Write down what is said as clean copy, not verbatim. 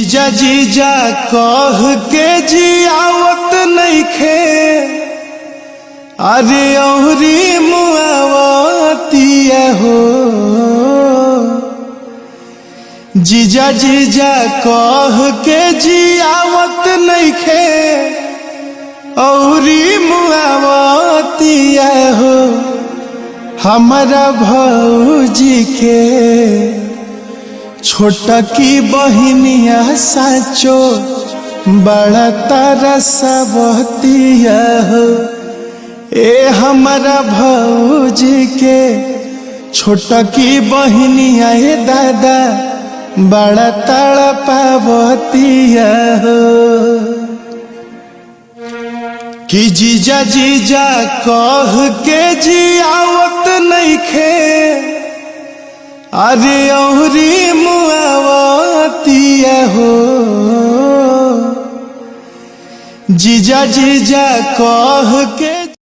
जीजा जीजा कह के जियावत नइखे, अरे औरी मुआवतिया हो। जीजा जीजा कह के जियावत नइखे, औरी मुआवतिया हो। हमारा भौजी के छोटा की बहिनिया साचो बड़ा तरसबतिया हो। ए हमारा भौजी के छोटा की बहिनिया ए दादा बड़ा तड़पावतिया हो। कि जीजा जीजा कह के जियावत नइखे, अरे औरी मुआवतिया हो। जीजा जीजा कह के